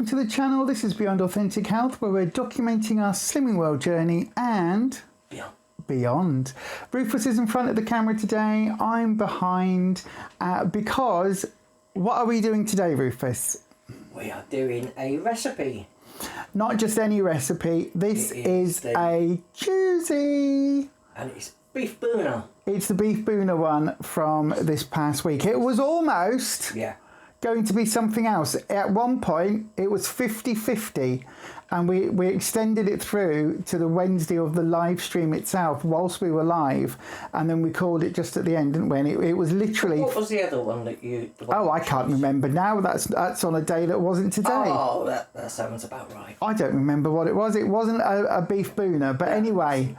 welcome to the channel. This is Beyond Authentic Health, where we're documenting our Slimming World journey and beyond. Rufus is in front of the camera today. I'm behind because what are we doing today, Rufus? We are doing a recipe. Not just any recipe. This is a choosy. And it's beef Bhuna. It's the beef Bhuna one from this past week. It was almost going to be something else. At one point, it was 50-50, and we extended it through to the Wednesday of the live stream itself whilst we were live, and then we called it just at the end, didn't we? And it was literally... What was the other one that you... I can't remember now. That's on a day that wasn't today. Oh, that sounds about right. I don't remember what it was. It wasn't a beef Bhuna, but anyway...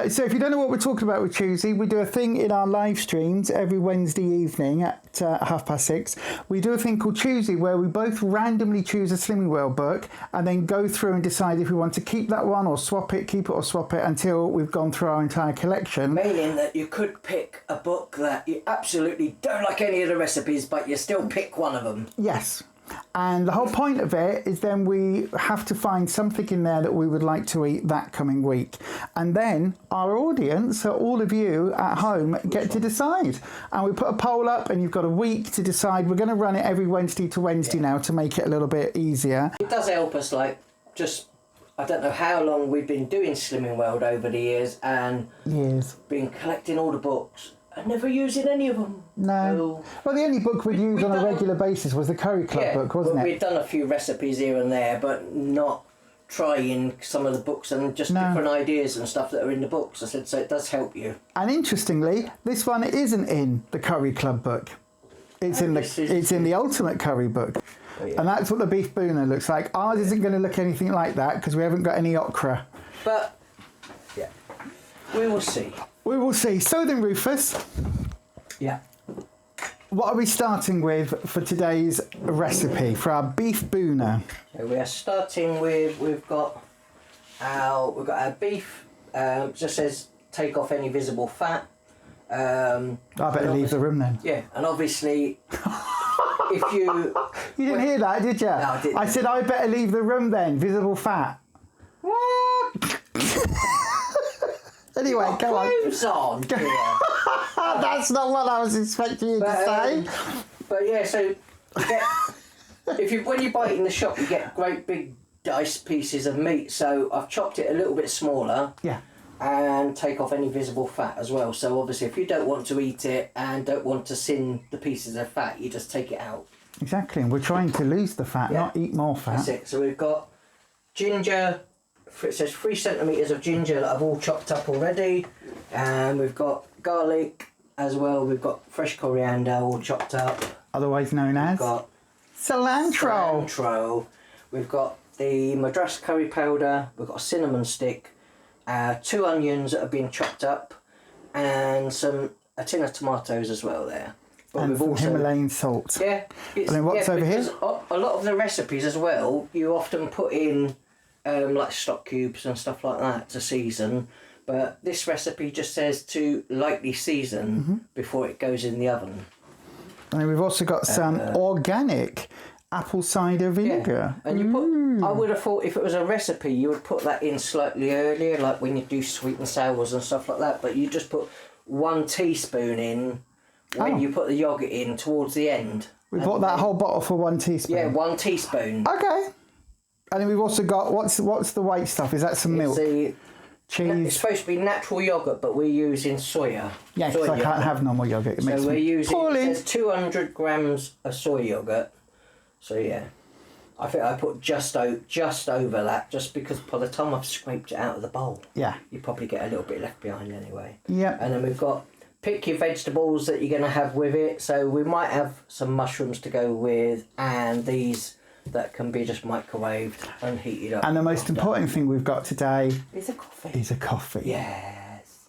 so if you don't know what we're talking about with Choosy, we do a thing in our live streams every Wednesday evening at 6:30. We do a thing called Choosy where we both randomly choose a Slimming World book and then go through and decide if we want to keep that one or swap it, keep it or swap it until we've gone through our entire collection. Meaning that you could pick a book that you absolutely don't like any of the recipes, but you still pick one of them. Yes. And the whole point of it is then we have to find something in there that we would like to eat that coming week. And then our audience, so all of you at home, get to decide. And we put a poll up and you've got a week to decide. We're going to run it every Wednesday to Wednesday now to make it a little bit easier. It does help us, like, just... I don't know how long we've been doing Slimming World over the years and been collecting all the books. and never using any of them. No. So well, the only book we'd use on a regular basis was the Curry Club book, wasn't it? We'd done a few recipes here and there, but not trying some of the books and just different ideas and stuff that are in the books. I said, so it does help you. And interestingly, this one isn't in the Curry Club book. It's in the Ultimate Curry book. Oh, yeah. And that's what the beef Bhuna looks like. Ours isn't going to look anything like that because we haven't got any okra. But, yeah, we will see. We will see. So then, Rufus. Yeah. What are we starting with for today's recipe, for our beef Bhuna? So we are starting with, we've got our beef, just says take off any visible fat. I better leave the room then. Yeah, and obviously, if you... You didn't hear that, did you? No, I didn't. I said I better leave the room then, visible fat. What? Anyway, go on. That's not what I was expecting you to say. But yeah, so you get, when you buy it in the shop, you get great big diced pieces of meat. So I've chopped it a little bit smaller. Yeah. And take off any visible fat as well. So obviously, if you don't want to eat it and don't want to sin the pieces of fat, you just take it out. Exactly, and we're trying to lose the fat, not eat more fat. That's it. So we've got ginger. It says 3 centimetres of ginger that I've all chopped up already, and we've got garlic as well. We've got fresh coriander all chopped up, otherwise known as cilantro. We've got the Madras curry powder. We've got a cinnamon stick, 2 onions that have been chopped up, and a tin of tomatoes as well there. But and we've also Himalayan salt. Yeah. And then what's over here? A lot of the recipes as well, you often put in like stock cubes and stuff like that to season, but this recipe just says to lightly season before it goes in the oven. And we've also got some organic apple cider vinegar. And you put, I would have thought if it was a recipe you would put that in slightly earlier, like when you do sweet and sours and stuff like that, but you just put 1 teaspoon in when you put the yoghurt in towards the end. We bought that whole bottle for 1 teaspoon? Yeah, 1 teaspoon. Okay. And then we've also got, what's the white stuff? Is that some milk? Cheese? It's supposed to be natural yoghurt, but we're using soya. Yeah, because I can't have normal yoghurt. It makes so we're using, poorly. It says 200 grams of soy yoghurt. So yeah, I think I put just over that, just because by the time I've scraped it out of the bowl, you probably get a little bit left behind anyway. Yeah. And then we've got, pick your vegetables that you're going to have with it. So we might have some mushrooms to go with, and these that can be just microwaved and heated up. And the most important thing we've got today is a coffee. Yes.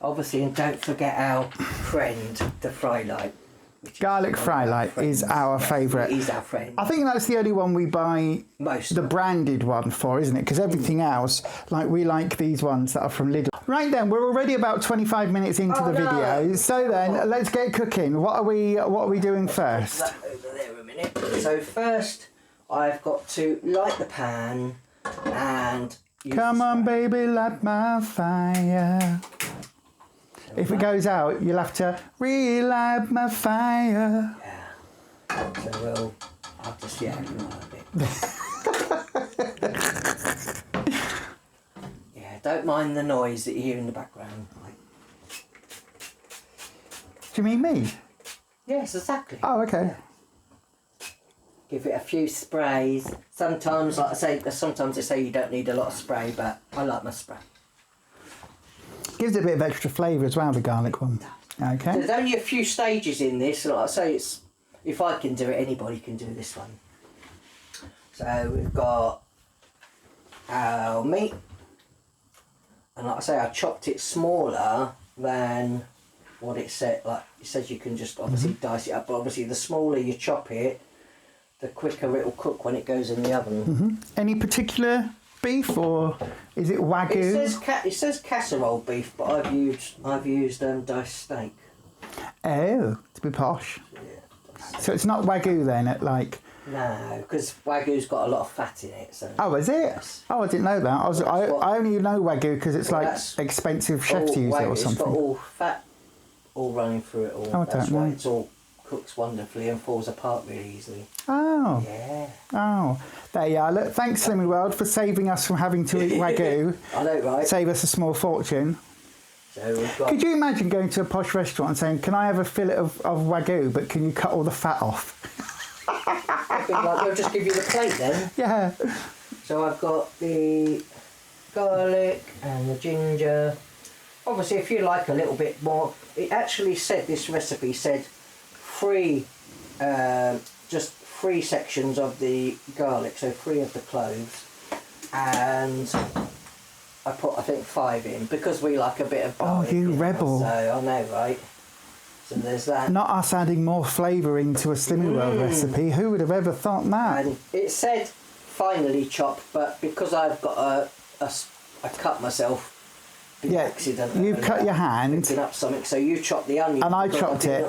Obviously, and don't forget our friend, the Fry Light. Garlic Fry Light is our favourite. He's our friend. I think that's the only one we buy the branded one for, isn't it? Because everything else, like we like these ones that are from Lidl. Right then, we're already about 25 minutes into the video. So then, let's get cooking. What are we doing first? That over there a minute. So first, I've got to light the pan and... Come on, baby, light my fire. If it goes out, you'll have to relight my fire. Yeah. So I'll just, yeah, a bit. Yeah, don't mind the noise that you hear in the background. Do you mean me? Yes, exactly. Oh, okay. Yeah. Give it a few sprays. Sometimes, like I say, sometimes they say you don't need a lot of spray, but I like my spray. Gives it a bit of extra flavour as well, the garlic one. Okay. There's only a few stages in this. Like I say, it's if I can do it, anybody can do this one. So we've got our meat, and like I say, I chopped it smaller than what it said. Like it says, you can just obviously dice it up, but obviously the smaller you chop it, the quicker it'll cook when it goes in the oven. Any particular beef, or is it Wagyu? It says casserole beef, but I've used diced steak. Oh, to be posh. Yeah. So it's not Wagyu then, No, because Wagyu's got a lot of fat in it. So. Oh, is it? Yes. Oh, I didn't know that. I only know Wagyu because it's expensive chefs use it or something. It's got all fat, all running through it all. Oh, I That's don't know. why it's all cooks wonderfully and falls apart really easily. Oh. Yeah. Oh. There you are. Look, thanks, Slimmy World, for saving us from having to eat Wagyu. I know, right? Save us a small fortune. So we've got... Could you imagine going to a posh restaurant and saying, can I have a fillet of Wagyu, but can you cut all the fat off? I think they'll just give you the plate then. Yeah. So I've got the garlic and the ginger. Obviously, if you like a little bit more, it actually said, this recipe said just 3 sections of the garlic, so 3 of the cloves, and I put, I think, 5 in because we like a bit of garlic. Oh, you rebel. So I know, right? So there's that. Not us adding more flavour into a Slimmy World recipe. Who would have ever thought that? And it said finely chopped, but because I've got I cut myself. Accident. You cut your hand. Picking up something, so you chopped the onion. And I chopped it.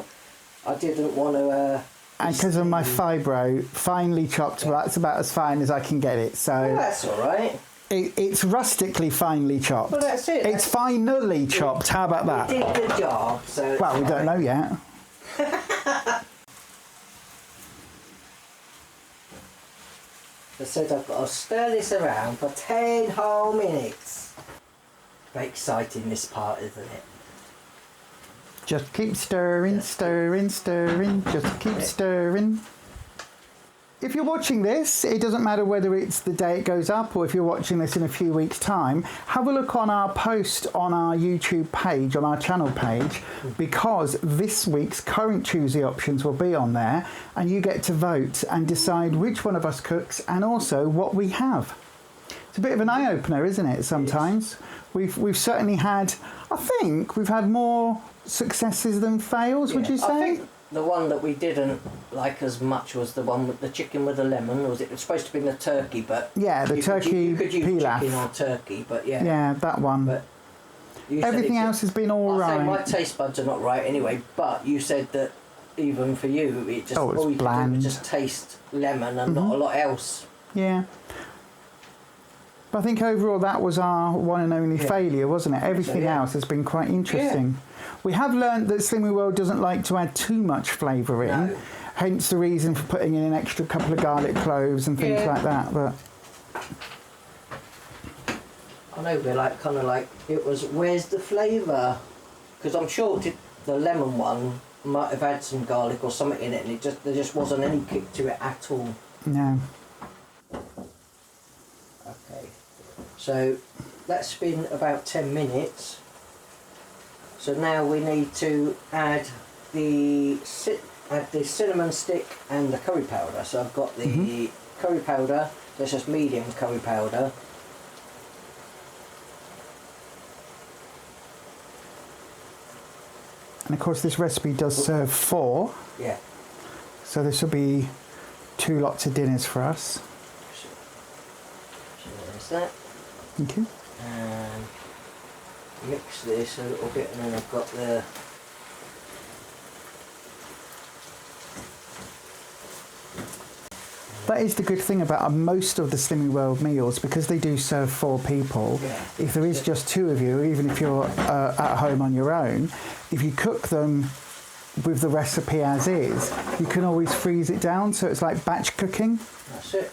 I didn't want to. And because of my fibro, finely chopped, well, that's about as fine as I can get it. So well, that's all right. It's rustically finely chopped. Well, that's it. It's finally chopped. How about that? We did the job. So well, we don't know yet. I said I've got to stir this around for 10 whole minutes. Very exciting, this part, isn't it? Just keep stirring, stirring, stirring. Just keep stirring. If you're watching this, it doesn't matter whether it's the day it goes up or if you're watching this in a few weeks' time, have a look on our post on our YouTube page, on our channel page, because this week's current Tuesday options will be on there, and you get to vote and decide which one of us cooks and also what we have. It's a bit of an eye-opener, isn't it, sometimes? Yes. We've certainly had, I think, we've had more successes than fails, would you say? I think the one that we didn't like as much was the one with the chicken with the lemon. Was it was supposed to be the turkey, but yeah, the turkey you could use pilaf. Chicken or turkey, but yeah. Yeah, that one. But everything else has been all right. I say my taste buds are not right anyway, but you said that even for you, it just all you bland. could do was just taste lemon and not a lot else. Yeah. But I think overall that was our one and only failure, wasn't it? Everything else has been quite interesting. Yeah. We have learned that Slimmy World doesn't like to add too much flavour in, hence the reason for putting in an extra couple of garlic cloves and things like that. But I know we're kind of like, it was, where's the flavour? Because I'm sure the lemon one might have had some garlic or something in it, and there just wasn't any kick to it at all. No. Okay, so that's been about 10 minutes. So now we need to add the cinnamon stick and the curry powder. So I've got the curry powder, that's just medium curry powder. And of course this recipe does serve 4. Yeah. So this will be 2 lots of dinners for us. So there's that. Thank you. And mix this a little bit, and then I've got the That is the good thing about most of the Slimming World meals, because they do serve 4 people. Yeah. If there is just 2 of you, even if you're at home on your own, if you cook them with the recipe as is, you can always freeze it down, so it's like batch cooking. That's it.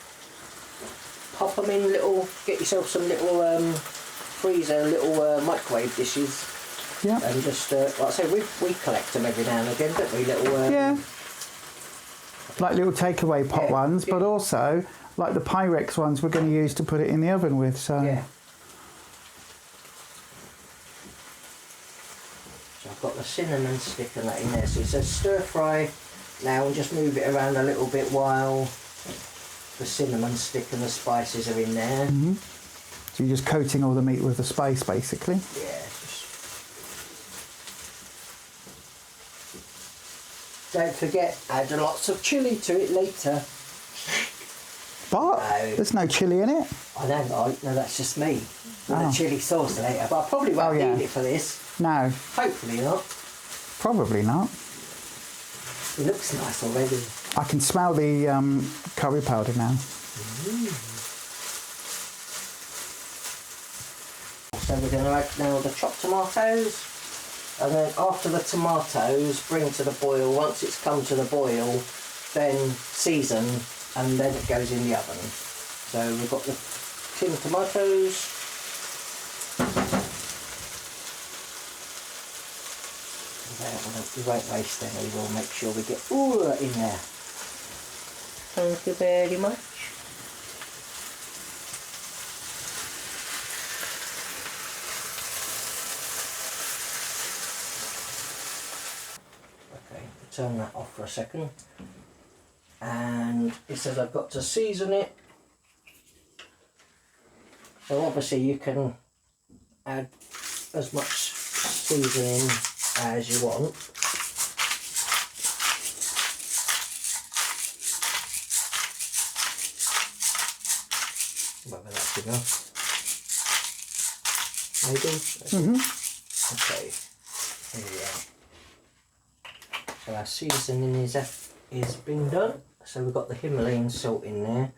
Pop them in little, get yourself some little freezer, little microwave dishes. Yeah. And just, like I say, we collect them every now and again, don't we? Little. Yeah. Like little takeaway pot ones, but also like the Pyrex ones we're going to use to put it in the oven with. So. Yeah. So I've got the cinnamon stick and that in there. So it says stir fry now and just move it around a little bit while the cinnamon stick and the spices are in there. Mm-hmm. So you're just coating all the meat with the spice, basically. Yeah. Don't forget, add lots of chilli to it later. But there's no chilli in it. I know, no, that's just me. With the chilli sauce later, but I probably won't need it for this. No. Hopefully not. Probably not. It looks nice already. I can smell the curry powder now. So we're going to add now the chopped tomatoes. And then after the tomatoes bring to the boil, once it's come to the boil, then season, and then it goes in the oven. So we've got the tinned tomatoes. We won't waste any, we'll make sure we get all that in there. Thank you very much. Turn that off for a second, and it says I've got to season it, so obviously you can add as much seasoning as you want. Whether that's enough, maybe. Okay, here we are. So our seasoning is been done. So we've got the Himalayan salt in there,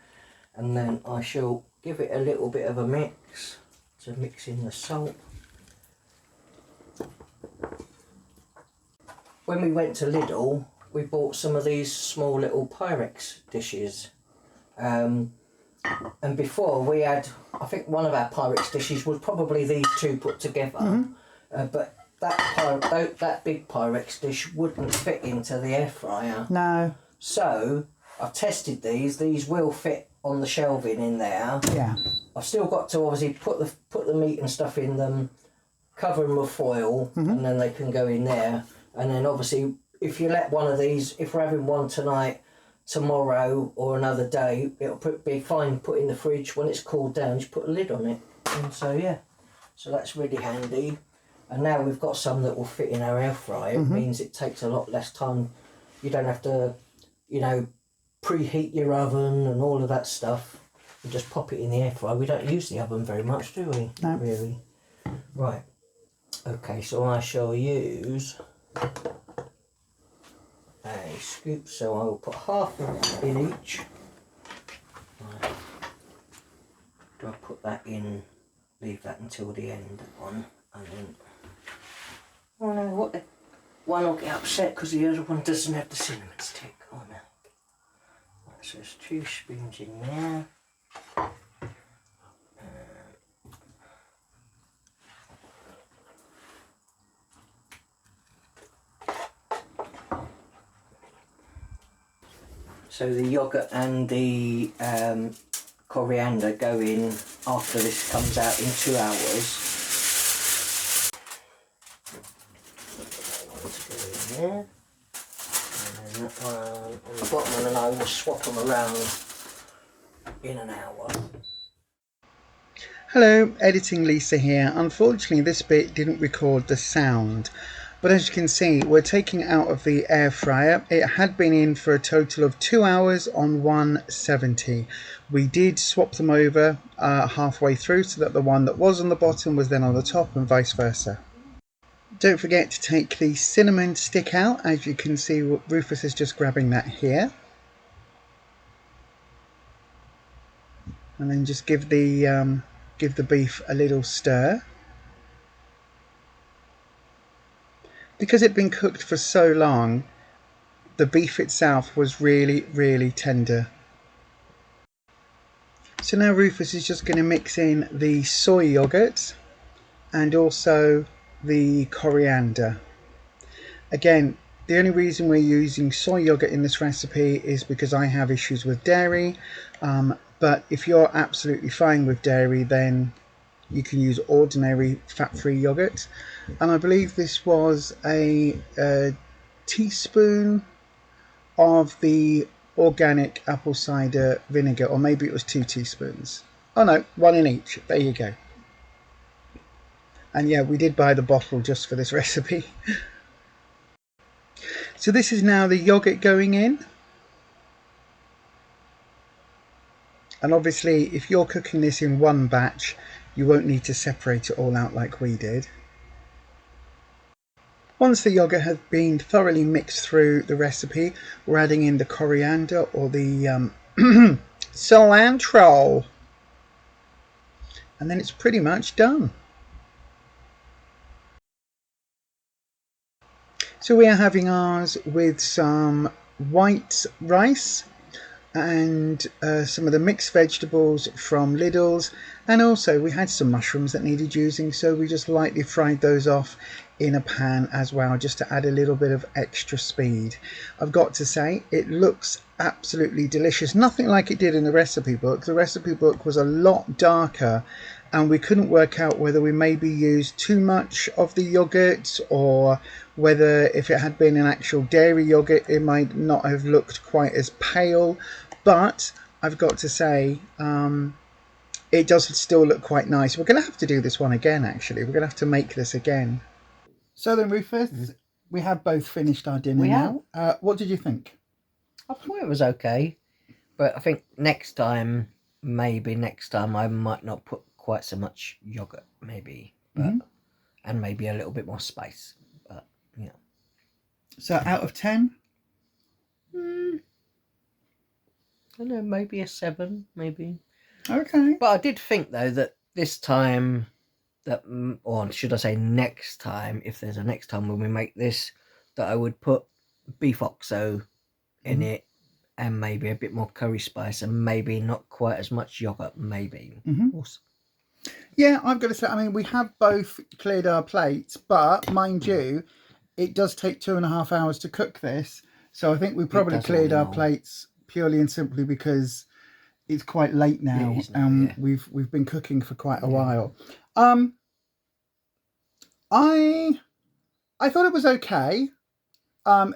and then I shall give it a little bit of a mix to mix in the salt. When we went to Lidl, we bought some of these small little Pyrex dishes, and before we had, I think one of our Pyrex dishes was probably these 2 put together, but that big Pyrex dish wouldn't fit into the air fryer. No. So I've tested these. These will fit on the shelving in there. Yeah. I've still got to obviously put the meat and stuff in them, cover them with foil, and then they can go in there. And then obviously, if you let one of these, if we're having one tonight, tomorrow or another day, it'll be fine. Put in the fridge. When it's cooled down, just put a lid on it. And so yeah, so that's really handy. And now we've got some that will fit in our air fryer. It means it takes a lot less time. You don't have to, preheat your oven and all of that stuff. You just pop it in the air fryer. We don't use the oven very much, do we? No. Really. Right. Okay, so I shall use a scoop. So I will put half in each. Right. Do I put that in, leave that until the end on, and then... Oh no, what the... One will get upset because the other one doesn't have the cinnamon stick. Oh no. Right, so there's 2 spoons in there. So the yoghurt and the coriander go in after this comes out in 2 hours. There. And then that one on the bottom, and I will swap them around in an hour. Hello, Editing Lisa here. Unfortunately this bit didn't record the sound, but as you can see we're taking it out of the air fryer. It had been in for a total of 2 hours on 170. We did swap them over halfway through so that the one that was on the bottom was then on the top and vice versa. Don't forget to take the cinnamon stick out. As you can see, Rufus is just grabbing that here. And then just give the beef a little stir. Because it'd been cooked for so long, the beef itself was really, really tender. So now Rufus is just going to mix in the soy yogurt and also the coriander. Again, the only reason we're using soy yogurt in this recipe is because I have issues with dairy, but if you're absolutely fine with dairy, then you can use ordinary fat-free yogurt. And I believe this was a teaspoon of the organic apple cider vinegar, or maybe it was 2 teaspoons. Oh no, 1 in each. There you go. And yeah, we did buy the bottle just for this recipe. So this is now the yogurt going in. And obviously, if you're cooking this in one batch, you won't need to separate it all out like we did. Once the yogurt has been thoroughly mixed through the recipe, we're adding in the coriander or the cilantro. And then it's pretty much done. So we are having ours with some white rice and some of the mixed vegetables from Lidl's, and also we had some mushrooms that needed using, so we just lightly fried those off in a pan as well, just to add a little bit of extra speed. I've got to say, it looks absolutely delicious. Nothing like it did in the recipe book. The recipe book was a lot darker, and we couldn't work out whether we maybe used too much of the yogurt, or whether if it had been an actual dairy yogurt it might not have looked quite as pale. But I've got to say, it does still look quite nice. We're going to have to do this one again, actually. We're going to have to make this again. So then, Rufus, we have both finished our dinner now. What did you think? I thought it was okay, but I think next time I might not put quite so much yogurt, maybe, but and maybe a little bit more spice. But yeah. So out of 10? I don't know, maybe a 7, maybe. Okay. But I did think though that this time, or should I say next time, if there's a next time when we make this, that I would put beef oxo in it, and maybe a bit more curry spice, and maybe not quite as much yogurt, maybe. Awesome. Yeah, I've got to say, I mean, we have both cleared our plates, but mind you, it does take 2.5 hours to cook this, so I think we probably cleared our plates purely and simply because it's quite late now, and we've been cooking for quite a while. I thought it was okay.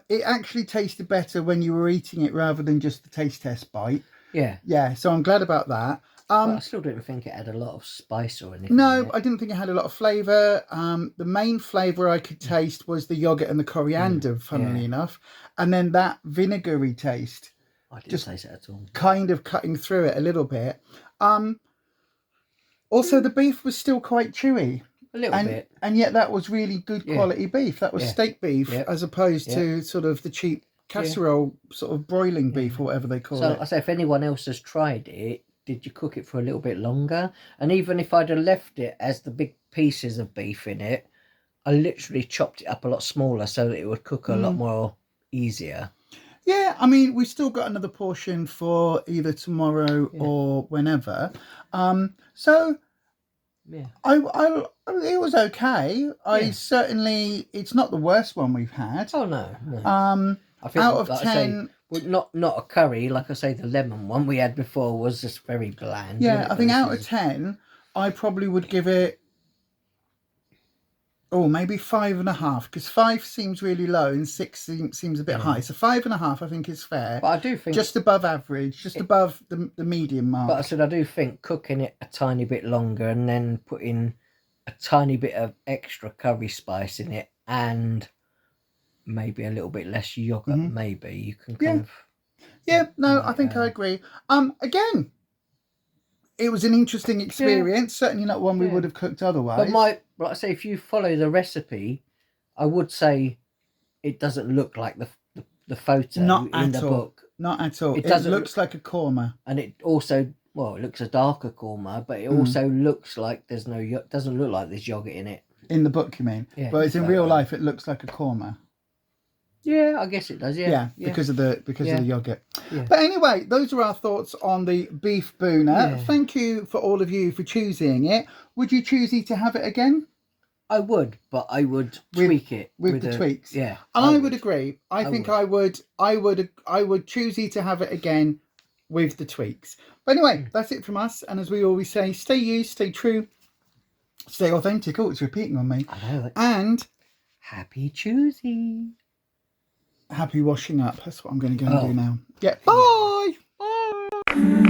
It actually tasted better when you were eating it rather than just the taste test bite. Yeah, so I'm glad about that. But I still didn't think it had a lot of spice or anything. No, I didn't think it had a lot of flavour. The main flavour I could taste was the yogurt and the coriander, funnily enough. And then that vinegary taste. I didn't taste it at all. Kind of cutting through it a little bit. Also, the beef was still quite chewy. A little bit. And yet that was really good quality beef. That was steak beef as opposed to sort of the cheap casserole sort of broiling beef or whatever they call it. So I say, if anyone else has tried it, did you cook it for a little bit longer? And even if I'd have left it as the big pieces of beef in it, I literally chopped it up a lot smaller so that it would cook a lot more easier. Yeah, I mean, we still got another portion for either tomorrow or whenever. So yeah, it was okay. It's not the worst one we've had. Oh no. I think out of 10. Not a curry, like I say, the lemon one we had before was just very bland. Yeah, I think out of 10, I probably would give it, maybe 5.5, because 5 seems really low and 6 seems a bit high. So 5.5, I think, is fair. But I do think just above average, just above the medium mark. But I said I do think cooking it a tiny bit longer and then putting a tiny bit of extra curry spice in it and maybe a little bit less yogurt, maybe you can kind of. Yeah, no, I think I agree. Again, it was an interesting experience. Certainly not one we would have cooked otherwise. But like I say, if you follow the recipe, I would say it doesn't look like the photo in the book. Not at all. It looks like a korma. And it also Well, it looks a darker korma, but it also looks like there's no. Doesn't look like there's yogurt in it. In the book, you mean? Yeah. But it's in real life, it looks like a korma. Yeah, I guess it does. Yeah. Because of the yogurt. Yeah. But anyway, those are our thoughts on the beef Bhuna. Yeah. Thank you for all of you for choosing it. Would you choose to have it again? I would, but I would tweak it with the tweaks. Yeah, and I would agree. I think I would choose to have it again with the tweaks. But anyway, that's it from us. And as we always say, stay you, stay true, stay authentic. Oh, it's repeating on me. I know it. And happy choosing. Happy washing up. That's what I'm going to go and do now. Yeah. Bye. Bye.